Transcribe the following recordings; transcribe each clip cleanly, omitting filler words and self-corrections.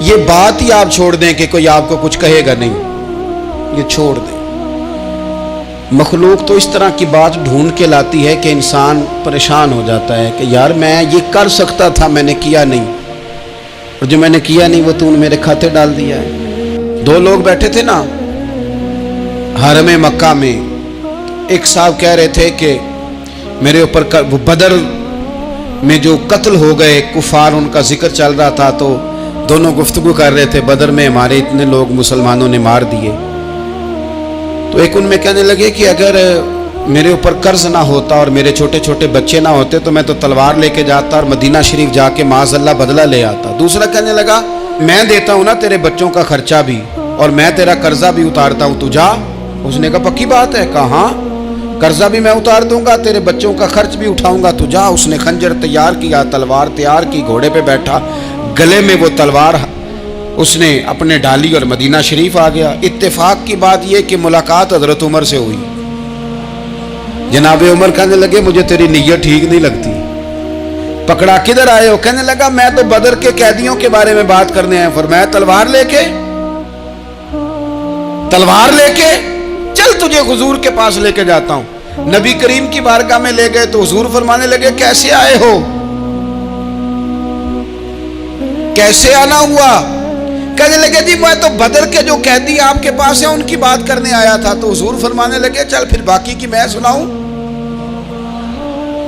یہ بات ہی آپ چھوڑ دیں کہ کوئی آپ کو کچھ کہے گا نہیں، یہ چھوڑ دیں۔ مخلوق تو اس طرح کی بات ڈھونڈ کے لاتی ہے کہ انسان پریشان ہو جاتا ہے کہ یار میں یہ کر سکتا تھا، میں نے کیا نہیں، اور جو میں نے کیا نہیں وہ تو نے میرے کھاتے ڈال دیا ہے۔ دو لوگ بیٹھے تھے نا حرم مکہ میں، ایک صاحب کہہ رہے تھے کہ میرے اوپر وہ بدر میں جو قتل ہو گئے کفار، ان کا ذکر چل رہا تھا، تو دونوں گفتگو کر رہے تھے بدر میں ہمارے اتنے لوگ مسلمانوں نے مار دیے۔ تو ایک ان میں کہنے لگے کہ اگر میرے اوپر قرض نہ ہوتا اور میرے چھوٹے چھوٹے بچے نہ ہوتے تو میں تو تلوار لے کے جاتا اور مدینہ شریف جا کے معاذ اللہ بدلہ لے آتا۔ دوسرا کہنے لگا میں دیتا ہوں نا تیرے بچوں کا خرچہ بھی اور میں تیرا قرضہ بھی اتارتا ہوں، تو جا۔ اس نے کہا پکی بات ہے؟ کہا ہاں، قرضہ بھی میں اتار دوں گا، تیرے بچوں کا خرچ بھی اٹھاؤں گا، تو جا۔ اس نے خنجر تیار کیا، تلوار تیار کی، گھوڑے پہ بیٹھا، گلے میں وہ تلوار اس نے اپنے ڈالی اور مدینہ شریف آ گیا۔ اتفاق کی بات یہ کہ ملاقات حضرت عمر سے ہوئی۔ جناب عمر کہنے لگے مجھے تیری نیت ٹھیک نہیں لگتی۔ پکڑا کدھر آئے ہو؟ کہنے لگا میں تو بدر کے قیدیوں کے بارے میں بات کرنے آئے۔ فرمایا تلوار لے کے؟ تلوار لے کے چل تجھے حضور کے پاس لے کے جاتا ہوں۔ نبی کریم کی بارگاہ میں لے گئے تو حضور فرمانے لگے کیسے آئے ہو؟ کیسے آنا ہوا؟ کہنے لگے جی میں تو بدر کے جو قیدی آپ کے پاس ہیں ان کی بات کرنے آیا تھا۔ تو حضور فرمانے لگے چل پھر باقی کی میں سناؤں۔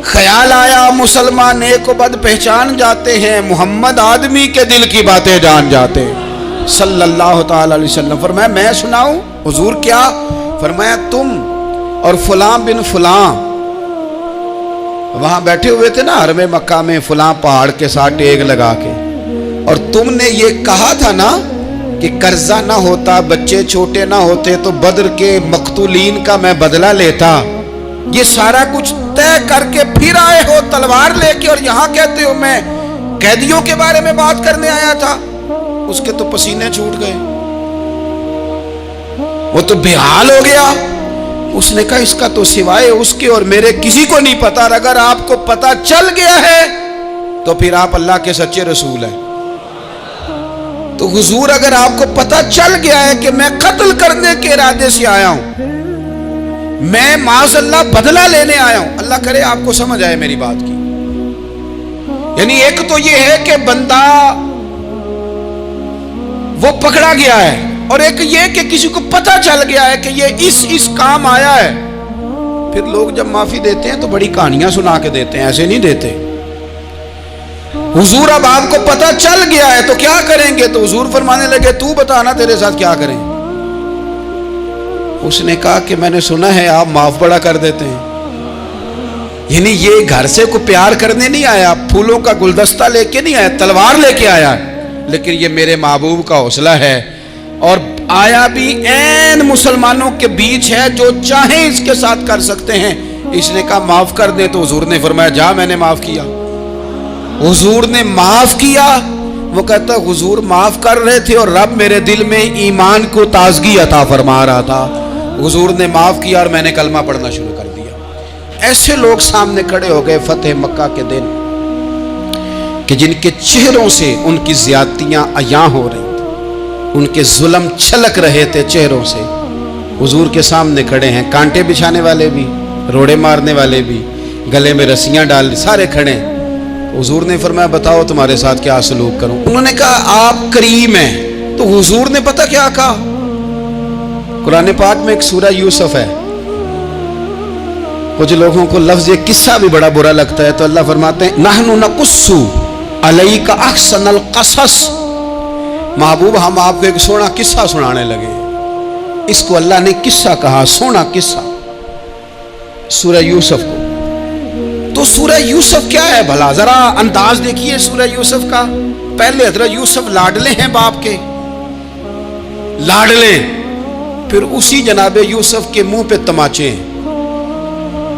خیال آیا مسلمان نیک و بد پہچان جاتے ہیں، محمد آدمی کے دل کی باتیں جان جاتے ہیں صلی اللہ تعالی علیہ وسلم۔ فرمایا میں سناؤں؟ حضور کیا؟ فرمایا تم اور فلاں بن فلاں وہاں بیٹھے ہوئے تھے نا حرم مکہ میں فلاں پہاڑ کے ساتھ ٹیک لگا کے، اور تم نے یہ کہا تھا نا کہ قرضہ نہ ہوتا، بچے چھوٹے نہ ہوتے تو بدر کے مقتولین کا میں بدلہ لیتا۔ یہ سارا کچھ طے کر کے پھر آئے ہو تلوار لے کے، اور یہاں کہتے ہو میں قیدیوں کے بارے میں بات کرنے آیا تھا۔ اس کے تو پسینے چھوٹ گئے، وہ تو بے حال ہو گیا۔ اس نے کہا اس کا تو سوائے اس کے اور میرے کسی کو نہیں پتا، اور اگر آپ کو پتا چل گیا ہے تو پھر آپ اللہ کے سچے رسول ہیں۔ تو حضور اگر آپ کو پتا چل گیا ہے کہ میں قتل کرنے کے ارادے سے آیا ہوں، میں معاذ اللہ بدلہ لینے آیا ہوں، اللہ کرے آپ کو سمجھ آئے میری بات کی۔ یعنی ایک تو یہ ہے کہ بندہ وہ پکڑا گیا ہے، اور ایک یہ کہ کسی کو پتا چل گیا ہے کہ یہ اس کام آیا ہے۔ پھر لوگ جب معافی دیتے ہیں تو بڑی کہانیاں سنا کے دیتے ہیں، ایسے نہیں دیتے۔ حضور اب آپ کو پتا چل گیا ہے تو کیا کریں گے؟ تو حضور فرمانے لگے تو بتانا تیرے ساتھ کیا کریں۔ اس نے کہا کہ میں نے سنا ہے آپ معاف بڑا کر دیتے ہیں۔ یعنی یہ گھر سے کوئی پیار کرنے نہیں آیا، پھولوں کا گلدستہ لے کے نہیں آیا، تلوار لے کے آیا، لیکن یہ میرے محبوب کا حوصلہ ہے، اور آیا بھی عین مسلمانوں کے بیچ ہے، جو چاہیں اس کے ساتھ کر سکتے ہیں۔ اس نے کہا معاف کر دیں، تو حضور نے فرمایا جا میں نے معاف کیا۔ حضور نے معاف کیا۔ وہ کہتا حضور معاف کر رہے تھے اور رب میرے دل میں ایمان کو تازگی عطا فرما رہا تھا۔ حضور نے معاف کیا اور میں نے کلمہ پڑھنا شروع کر دیا۔ ایسے لوگ سامنے کھڑے ہو گئے فتح مکہ کے دن کہ جن کے چہروں سے ان کی زیادتیاں عیاں ہو رہی تھیں، ان کے ظلم چھلک رہے تھے چہروں سے۔ حضور کے سامنے کھڑے ہیں، کانٹے بچھانے والے بھی، روڑے مارنے والے بھی، گلے میں رسیاں ڈال سارے کھڑے ہیں۔ حضور نے فرمایا بتاؤ تمہارے ساتھ کیا سلوک کروں؟ انہوں نے کہا آپ کریم ہیں۔ تو حضور نے پتہ کیا کہا؟ قرآن پاک میں ایک سورہ یوسف ہے، کچھ لوگوں کو لفظ یہ قصہ بھی بڑا برا لگتا ہے، تو اللہ فرماتے ہیں نحن نقص علیک احسن القصص، محبوب ہم آپ کو ایک سونا قصہ سنانے لگے۔ اس کو اللہ نے قصہ کہا، سونا قصہ، سورہ یوسف کو۔ تو سورہ یوسف کیا ہے بھلا؟ ذرا انداز دیکھیے سورہ یوسف کا۔ پہلے حضرت یوسف لاڈلے ہیں باپ کے، لاڈلے، پھر اسی جناب یوسف کے منہ پہ تماچے ہیں،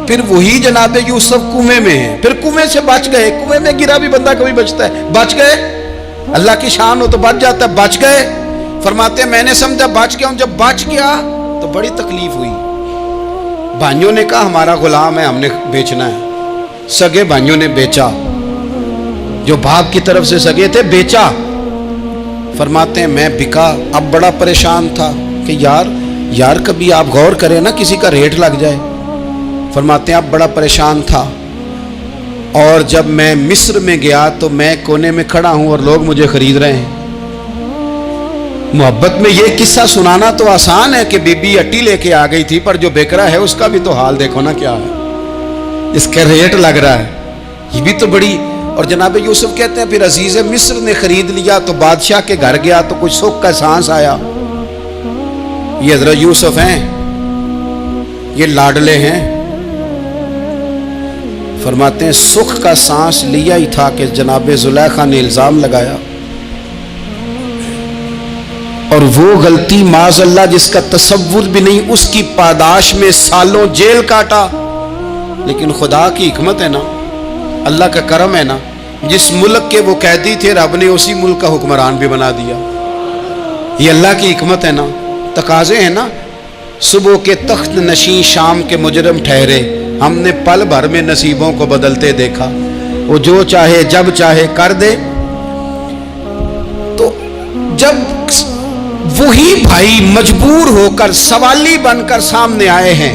پھر وہی جناب یوسف کنویں میں ہیں، پھر کنویں سے بچ گئے۔ کنویں میں گرا بھی بندہ کبھی بچتا ہے، بچ گئے، اللہ کی شان ہو تو بچ جاتا ہے، بچ گئے۔ فرماتے ہیں میں نے سمجھا بچ گیا ہوں، جب بچ گیا تو بڑی تکلیف ہوئی۔ بھائیوں نے کہا ہمارا غلام ہے، ہم نے بیچنا ہے۔ سگے بھائیوں نے بیچا، جو باپ کی طرف سے سگے تھے بیچا۔ فرماتے ہیں میں بکا، اب بڑا پریشان تھا کہ یار کبھی آپ غور کریں نا کسی کا ریٹ لگ جائے. فرماتے ہیں اب بڑا پریشان تھا، اور جب میں مصر میں گیا تو میں کونے میں کھڑا ہوں اور لوگ مجھے خرید رہے ہیں. محبت میں یہ قصہ سنانا تو آسان ہے کہ بی بی اٹی لے کے آ گئی تھی، پر جو بیک رہا ہے اس کا بھی تو حال دیکھو نا کیا ہے، اس کا ریٹ لگ رہا ہے. یہ بھی تو بڑی. اور جناب یوسف کہتے ہیں پھر عزیز مصر نے خرید لیا تو بادشاہ کے گھر گیا تو کچھ سکھ کا سانس آیا. یہ حضرت یوسف ہیں، یہ لاڈلے ہیں. فرماتے ہیں سکھ کا سانس لیا ہی تھا کہ جناب زلیخا نے الزام لگایا، اور وہ غلطی معاذ اللہ جس کا تصور بھی نہیں، اس کی پاداش میں سالوں جیل کاٹا. لیکن خدا کی حکمت ہے نا، اللہ کا کرم ہے نا، جس ملک کے وہ قیدی تھے رب نے اسی ملک کا حکمران بھی بنا دیا. یہ اللہ کی حکمت ہے نا، تقاضے ہیں نا. صبح کے تخت نشین شام کے مجرم ٹھہرے، ہم نے پل بھر میں نصیبوں کو بدلتے دیکھا. وہ جو چاہے جب چاہے کر دے. تو جب وہی بھائی مجبور ہو کر سوالی بن کر سامنے آئے ہیں،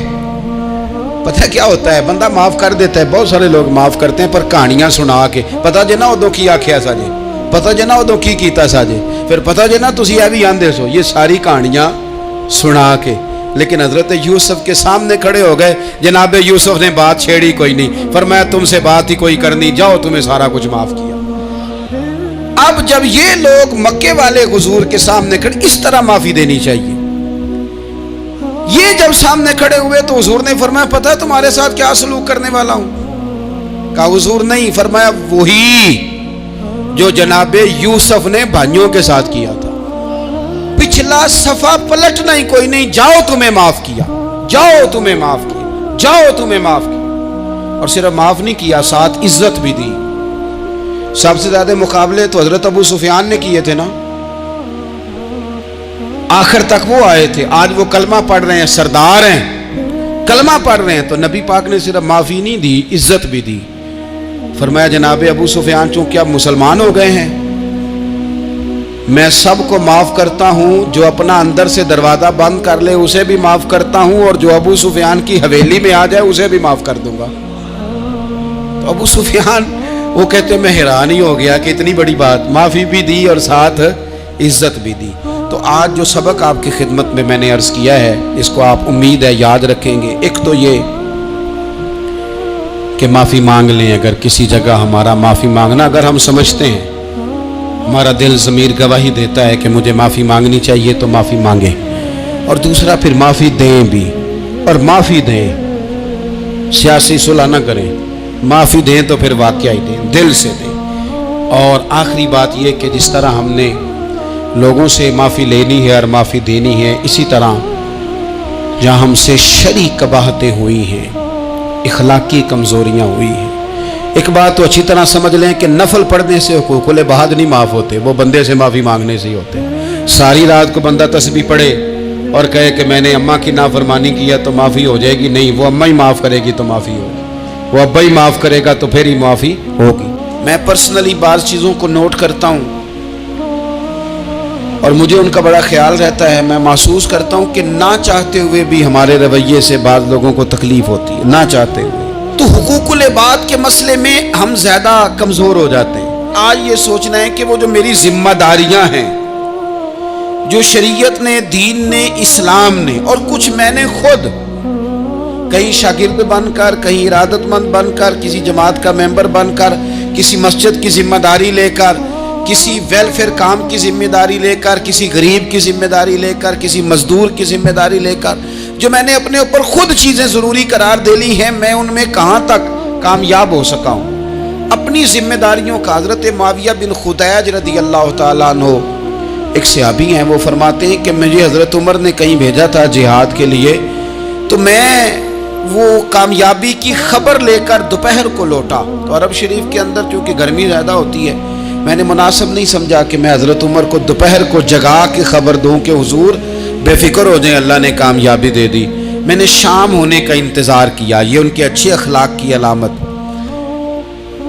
پتہ کیا ہوتا ہے، بندہ معاف کر دیتا ہے. بہت سارے لوگ معاف کرتے ہیں پر کہانیاں سنا کے، پتہ جے نا ادو کی آکھیا سا جے، پتہ جے نا ادو کی کیتا سا جے، پھر پتہ جے نا تسی اے بھی آندے سو. یہ ساری کہانیاں سنا کے. لیکن حضرت یوسف کے سامنے کھڑے ہو گئے. جناب یوسف نے بات چھیڑی کوئی نہیں، فرمایا تم سے بات ہی کوئی کرنی، جاؤ تمہیں سارا کچھ معاف کیا. اب جب یہ لوگ مکے والے حضور کے سامنے کھڑے، اس طرح معافی دینی چاہیے. یہ جب سامنے کھڑے ہوئے تو حضور نے فرمایا پتہ ہے تمہارے ساتھ کیا سلوک کرنے والا ہوں؟ کہا حضور نہیں. فرمایا وہی جو جناب یوسف نے بھائیوں کے ساتھ کیا تھا. پچھلا صفحہ پلٹنا ہی کوئی نہیں، جاؤ تمہیں معاف کیا، جاؤ تمہیں معاف کیا، جاؤ تمہیں معاف کیا. اور صرف معاف نہیں کیا، ساتھ عزت بھی دی. سب سے زیادہ مقابلے تو حضرت ابو سفیان نے کیے تھے نا، آخر تک وہ آئے تھے. آج وہ کلمہ پڑھ رہے ہیں، سردار ہیں، کلمہ پڑھ رہے ہیں. تو نبی پاک نے صرف معافی نہیں دی، عزت بھی دی. فرمایا جناب ابو سفیان چونکہ اب مسلمان ہو گئے ہیں، میں سب کو معاف کرتا ہوں. جو اپنا اندر سے دروازہ بند کر لے اسے بھی معاف کرتا ہوں، اور جو ابو سفیان کی حویلی میں آ جائے اسے بھی معاف کر دوں گا. تو ابو سفیان وہ کہتے میں حیران ہی ہو گیا کہ اتنی بڑی بات، معافی بھی دی اور ساتھ عزت بھی دی. تو آج جو سبق آپ کی خدمت میں نے عرض کیا ہے، اس کو آپ امید ہے یاد رکھیں گے. ایک تو یہ کہ معافی مانگ لیں. اگر کسی جگہ ہمارا معافی مانگنا اگر ہم سمجھتے ہیں، ہمارا دل ضمیر گواہی دیتا ہے کہ مجھے معافی مانگنی چاہیے، تو معافی مانگیں. اور دوسرا پھر معافی دیں بھی، اور معافی دیں، سیاسی صلح نہ کریں. معافی دیں تو پھر واقعہ ہی دیں، دل سے دیں. اور آخری بات یہ کہ جس طرح ہم نے لوگوں سے معافی لینی ہے اور معافی دینی ہے، اسی طرح جہاں ہم سے شرعی قباحتیں ہوئی ہیں، اخلاقی کمزوریاں ہوئی ہیں، ایک بات تو اچھی طرح سمجھ لیں کہ نفل پڑھنے سے حقوق العباد نہیں معاف ہوتے، وہ بندے سے معافی مانگنے سے ہی ہوتے. ساری رات کو بندہ تسبیح پڑھے اور کہے کہ میں نے اماں کی نافرمانی کیا تو معافی ہو جائے گی، نہیں، وہ اماں ہی معاف کرے گی تو معافی ہوگی، وہ ابا ہی معاف کرے گا تو پھر ہی معافی ہوگی. میں پرسنلی بعض چیزوں کو نوٹ کرتا ہوں اور مجھے ان کا بڑا خیال رہتا ہے. میں محسوس کرتا ہوں کہ نہ چاہتے ہوئے بھی ہمارے رویے سے بعض لوگوں کو تکلیف ہوتی ہے، نہ چاہتے ہوئے. تو حقوق العباد کے مسئلے میں ہم زیادہ کمزور ہو جاتے ہیں. آج یہ سوچنا ہے کہ وہ جو میری ذمہ داریاں ہیں، جو شریعت نے، دین نے، اسلام نے، اور کچھ میں نے خود کہیں شاگرد بن کر، کہیں ارادت مند بن کر، کسی جماعت کا ممبر بن کر، کسی مسجد کی ذمہ داری لے کر، کسی ویلفیئر کام کی ذمہ داری لے کر، کسی غریب کی ذمہ داری لے کر، کسی مزدور کی ذمہ داری لے کر، جو میں نے اپنے اوپر خود چیزیں ضروری قرار دے لی ہیں، میں ان میں کہاں تک کامیاب ہو سکا ہوں. اپنی ذمہ داریوں کا حضرت معاویہ بن خدیج رضی اللہ تعالیٰ عنہ ایک صحابی ہیں، وہ فرماتے ہیں کہ مجھے حضرت عمر نے کہیں بھیجا تھا جہاد کے لیے، تو میں وہ کامیابی کی خبر لے کر دوپہر کو لوٹا. تو عرب شریف کے اندر چونکہ گرمی زیادہ ہوتی ہے، میں نے مناسب نہیں سمجھا کہ میں حضرت عمر کو دوپہر کو جگا کے خبر دوں کہ حضور بے فکر ہو جائیں، اللہ نے کامیابی دے دی. میں نے شام ہونے کا انتظار کیا، یہ ان کے اچھے اخلاق کی علامت.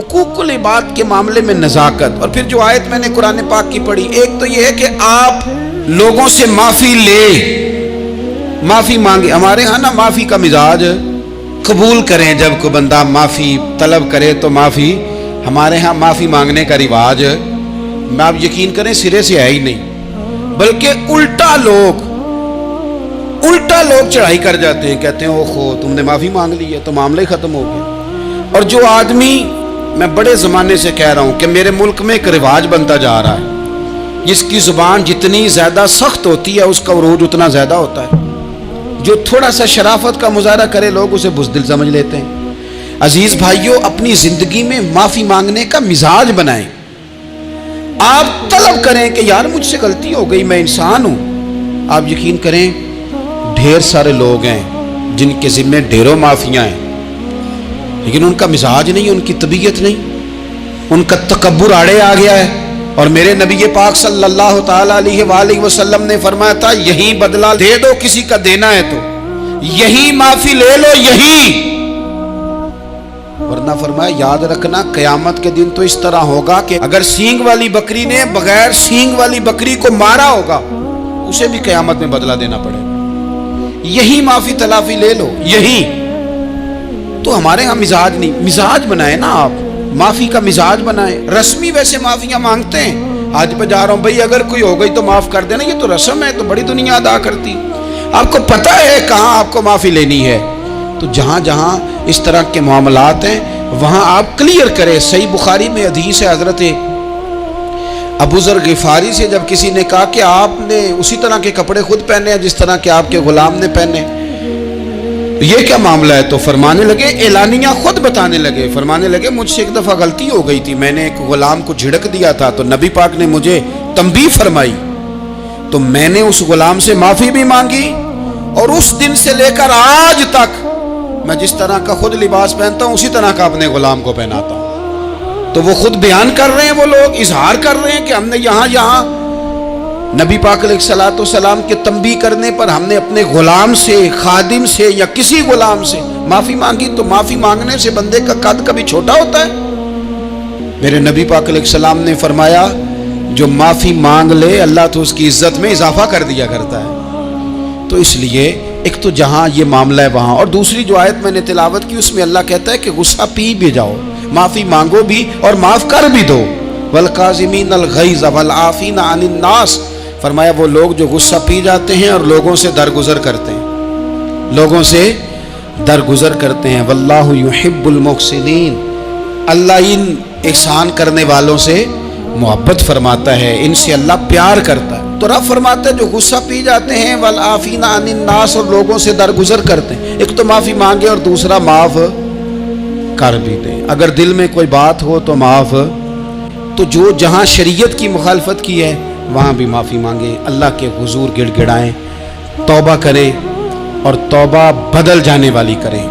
حقوق العباد کے معاملے میں نزاکت. اور پھر جو آیت میں نے قرآن پاک کی پڑھی، ایک تو یہ ہے کہ آپ لوگوں سے معافی لے، معافی مانگے. ہمارے ہاں نا معافی کا مزاج، قبول کریں جب کوئی بندہ معافی طلب کرے تو معافی. ہمارے ہاں معافی مانگنے کا رواج میں آپ یقین کریں سرے سے ہے ہی نہیں، بلکہ الٹا لوگ چڑھائی کر جاتے ہیں، کہتے ہیں اوہو تم نے معافی مانگ لی ہے تو معاملہ ہی ختم ہو گیا. اور جو آدمی، میں بڑے زمانے سے کہہ رہا ہوں کہ میرے ملک میں ایک رواج بنتا جا رہا ہے، جس کی زبان جتنی زیادہ سخت ہوتی ہے اس کا عروج اتنا زیادہ ہوتا ہے. جو تھوڑا سا شرافت کا مظاہرہ کرے لوگ اسے بزدل سمجھ لیتے ہیں. عزیز بھائیوں، اپنی زندگی میں معافی مانگنے کا مزاج بنائیں. آپ طلب کریں کہ یار مجھ سے غلطی ہو گئی، میں انسان ہوں. آپ یقین کریں ڈھیر سارے لوگ ہیں جن کے ذمہ ڈھیروں معافیاں ہیں، لیکن ان کا مزاج نہیں، ان کی طبیعت نہیں، ان کا تکبر آڑے آ گیا ہے. اور میرے نبی پاک صلی اللہ تعالی علیہ وآلہ وسلم نے فرمایا تھا یہی بدلہ دے دو کسی کا دینا ہے تو، یہی معافی لے لو، یہی. ورنہ فرمایا یاد رکھنا قیامت کے دن تو اس طرح ہوگا کہ اگر سینگ والی بکری نے بغیر سینگ والی بکری کو مارا ہوگا اسے بھی قیامت میں بدلہ دینا پڑے گا. یہی معافی تلافی لے لو، یہی. تو ہمارے ہاں مزاج نہیں. مزاج بنائیں نا آپ، معافی کا مزاج بنائیں. رسمی ویسے معافیاں مانگتے ہیں، آج پہ جا رہا ہوں بھائی اگر کوئی ہو گئی تو معاف کر دینا، یہ تو رسم ہے، تو بڑی دنیا ادا کرتی. آپ کو پتہ ہے کہاں آپ کو معافی لینی ہے. تو جہاں جہاں اس طرح کے معاملات ہیں وہاں آپ کلیئر کریں. صحیح بخاری میں حدیث ہے حضرت ابو ذر غفاری سے، جب کسی نے کہا کہ آپ نے اسی طرح کے کپڑے خود پہنے ہیں جس طرح کہ آپ کے غلام نے پہنے، یہ کیا معاملہ ہے؟ تو فرمانے لگے، اعلانیہ خود بتانے لگے، فرمانے لگے مجھ سے ایک دفعہ غلطی ہو گئی تھی، میں نے ایک غلام کو جھڑک دیا تھا تو نبی پاک نے مجھے تنبیہ فرمائی، تو میں نے اس غلام سے معافی بھی مانگی، اور اس دن سے لے کر آج تک میں جس طرح کا خود لباس پہنتا ہوں اسی طرح کا اپنے غلام کو پہناتا ہوں. تو وہ خود بیان کر رہے ہیں، وہ لوگ اظہار کر رہے ہیں کہ ہم نے یہاں نبی پاک علیہ الصلوۃ والسلام کے تنبیہ کرنے پر ہم نے اپنے غلام سے، خادم سے یا کسی غلام سے معافی مانگی. تو معافی مانگنے سے بندے کا قد کبھی چھوٹا ہوتا ہے؟ میرے نبی پاک علیہ السلام نے فرمایا جو معافی مانگ لے اللہ تو اس کی عزت میں اضافہ کر دیا کرتا ہے. تو اس لیے ایک تو جہاں یہ معاملہ ہے وہاں، اور دوسری جو آیت میں نے تلاوت کی اس میں اللہ کہتا ہے کہ غصہ پی بھی جاؤ، معافی مانگو بھی اور معاف کر بھی دو. والکاظمین الغیظ والعافین عن الناس، فرمایا وہ لوگ جو غصہ پی جاتے ہیں اور لوگوں سے درگزر کرتے ہیں، لوگوں سے درگزر کرتے ہیں. واللہ یحب المحسنین، اللہ ان احسان کرنے والوں سے محبت فرماتا ہے، ان سے اللہ پیار کرتا ہے. تو رب فرماتا ہے جو غصہ پی جاتے ہیں والعافین عن الناس، اور لوگوں سے درگزر کرتے ہیں. ایک تو معافی مانگے اور دوسرا معاف کر بھی دیں. اگر دل میں کوئی بات ہو تو معاف. تو جو جہاں شریعت کی مخالفت کی ہے وہاں بھی معافی مانگے، اللہ کے حضور گڑ گڑائیں، توبہ کریں، اور توبہ بدل جانے والی کریں،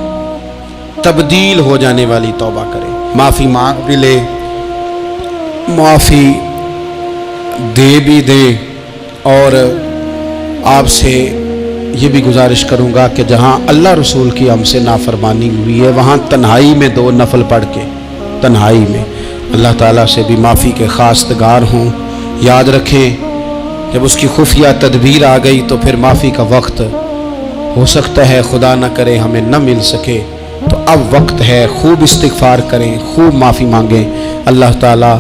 تبدیل ہو جانے والی توبہ کریں. معافی مانگ بھی لے، معافی دے بھی دے. اور آپ سے یہ بھی گزارش کروں گا کہ جہاں اللہ رسول کی ہم سے نافرمانی ہوئی ہے وہاں تنہائی میں 2 نفل پڑھ کے، تنہائی میں اللہ تعالیٰ سے بھی معافی کے خواستگار ہوں. یاد رکھیں جب اس کی خفیہ تدبیر آ گئی تو پھر معافی کا وقت ہو سکتا ہے خدا نہ کرے ہمیں نہ مل سکے. تو اب وقت ہے، خوب استغفار کریں، خوب معافی مانگیں. اللہ تعالیٰ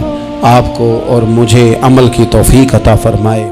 آپ کو اور مجھے عمل کی توفیق عطا فرمائے.